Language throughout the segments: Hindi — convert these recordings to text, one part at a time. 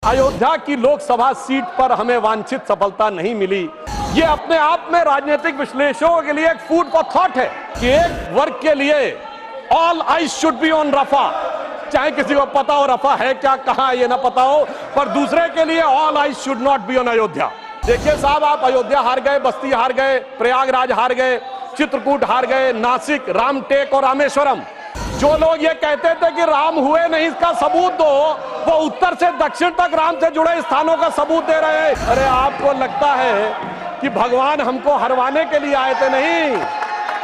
अयोध्या की लोकसभा सीट पर हमें वांछित सफलता नहीं मिली। ये अपने आप में राजनीतिक विश्लेषकों के लिए एक फूड फॉर थॉट है कि एक वर्ग के लिए all eyes should be on Rafah, चाहे किसी को पता हो रफा है क्या, कहां ये ना पता हो, पर दूसरे के लिए all eyes should not be on Ayodhya. देखिए साहब, आप अयोध्या हार गए, बस्ती हार गए, प्रयागराज हार गए, चित्रकूट हार गए, नासिक, रामटेक और रामेश्वरम। जो लोग ये कहते थे कि राम हुए नहीं, इसका सबूत दो, वो उत्तर से दक्षिण तक राम से जुड़े स्थानों का सबूत दे रहे हैं। अरे आपको लगता है कि भगवान हमको हरवाने के लिए आए थे? नहीं,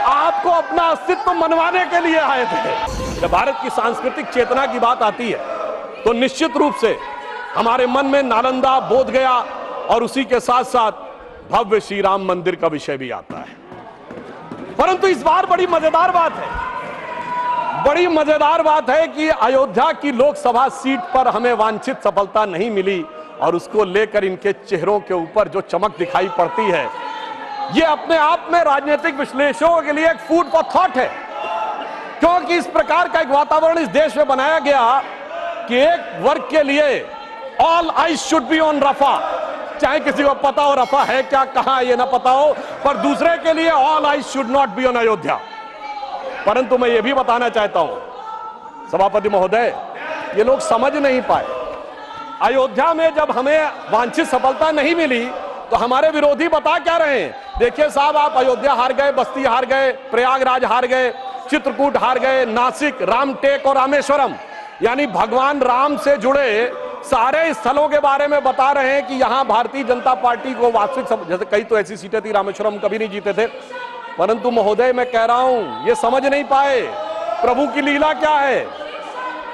आपको अपना अस्तित्व मनवाने के लिए आए थे। जब भारत की सांस्कृतिक चेतना की बात आती है तो निश्चित रूप से हमारे मन में नालंदा, बोधगया और उसी के साथ साथ भव्य श्री राम मंदिर का विषय भी आता है। परंतु इस बार बड़ी मजेदार बात है कि अयोध्या की लोकसभा सीट पर हमें वांछित सफलता नहीं मिली और उसको लेकर इनके चेहरों के ऊपर जो चमक दिखाई पड़ती है, ये अपने आप में राजनीतिक विश्लेषकों के लिए एक फूड फॉर थॉट है। क्योंकि इस प्रकार का एक वातावरण इस देश में बनाया गया कि एक वर्ग के लिए all eyes should be on Rafah, चाहे किसी को पता हो रफा है क्या, कहां ये ना पता हो, पर दूसरे के लिए all eyes should not be on Ayodhya. परंतु मैं ये भी बताना चाहता हूं सभापति महोदय, ये लोग समझ नहीं पाए। अयोध्या में जब हमें वांछित सफलता नहीं मिली तो हमारे विरोधी बता क्या रहे हैं? देखिए साहब, आप अयोध्या हार गए, बस्ती हार गए, प्रयागराज हार गए, चित्रकूट हार गए, नासिक, रामटेक और रामेश्वरम, यानी भगवान राम से जुड़े सारे स्थलों के बारे में बता रहे हैं कि यहां भारतीय जनता पार्टी को वास्तविक, जैसे कई तो ऐसी सीटें थी, रामेश्वरम कभी नहीं जीते थे। परंतु महोदय, मैं कह रहा हूं, ये समझ नहीं पाए प्रभु की लीला क्या है।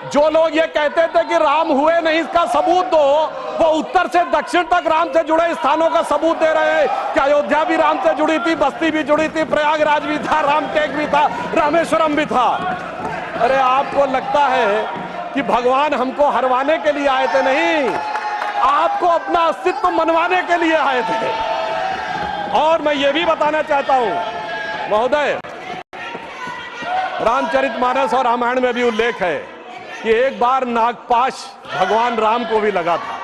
जो लोग ये कहते थे कि राम हुए नहीं, इसका सबूत दो, वो उत्तर से दक्षिण तक राम से जुड़े स्थानों का सबूत दे रहे हैं कि अयोध्या भी राम से जुड़ी थी, बस्ती भी जुड़ी थी, प्रयागराज भी था, रामटेक भी था, रामेश्वरम भी था। अरे आपको लगता है कि भगवान हमको हरवाने के लिए आए थे? नहीं, आपको अपना अस्तित्व मनवाने के लिए आए थे। और मैं ये भी बताना चाहता हूं महोदय, रामचरितमानस और रामायण में भी उल्लेख है कि एक बार नागपाश भगवान राम को भी लगा था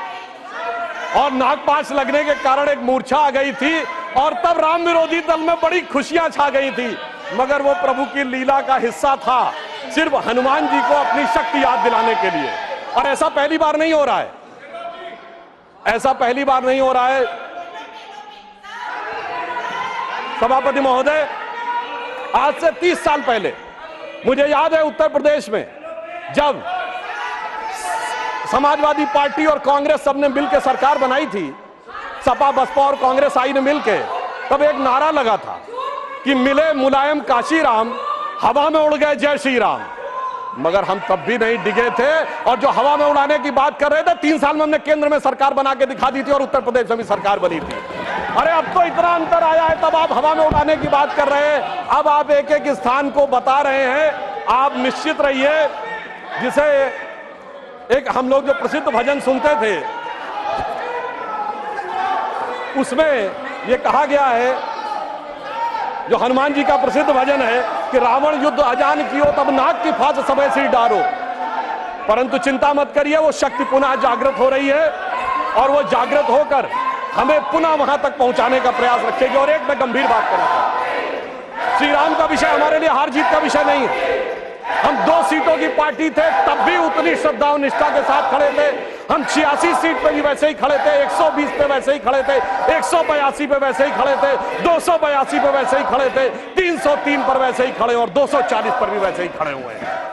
और नागपाश लगने के कारण एक मूर्छा आ गई थी और तब राम विरोधी दल में बड़ी खुशियां छा गई थी। मगर वो प्रभु की लीला का हिस्सा था, सिर्फ हनुमान जी को अपनी शक्ति याद दिलाने के लिए। और ऐसा पहली बार नहीं हो रहा है, ऐसा पहली बार नहीं हो रहा है सभापति महोदय। आज से 30 साल पहले मुझे याद है उत्तर प्रदेश में जब समाजवादी पार्टी और कांग्रेस सबने मिलकर सरकार बनाई थी, सपा बसपा और कांग्रेस आई ने मिलकर, तब एक नारा लगा था कि मिले मुलायम काशी राम, हवा में उड़ गए जय श्री राम। मगर हम तब भी नहीं डिगे थे और जो हवा में उड़ाने की बात कर रहे थे, 3 साल में हमने केंद्र में सरकार बना के दिखा दी थी और उत्तर प्रदेश में भी सरकार बनी थी। अरे अब तो इतना अंतर आया है, तब आप हवा में उड़ाने की बात कर रहे हैं, अब आप एक एक स्थान को बता रहे हैं। आप निश्चित रहिए, जिसे एक हम लोग जो प्रसिद्ध भजन सुनते थे उसमें यह कहा गया है, जो हनुमान जी का प्रसिद्ध भजन है कि रावण युद्ध अजान कियो तब नाग की फांस सबे सिर डारो। परंतु चिंता मत करिए, वो शक्ति पुनः जागृत हो रही है और वो जागृत होकर हमें पुनः वहां तक पहुंचाने का प्रयास रखेगी। और एक मैं गंभीर बात करना चाहता हूं, श्री राम का विषय हमारे लिए हार जीत का विषय नहीं है। हम 2 सीटों की पार्टी थे, तब भी उतनी श्रद्धा और निष्ठा के साथ खड़े थे। हम 86 सीट पे भी वैसे ही खड़े थे, 120 पे वैसे ही खड़े थे, 182 पे वैसे ही खड़े थे, 282 पे वैसे ही खड़े थे, 303 पर वैसे ही खड़े और 240 पर भी वैसे ही खड़े हुए हैं।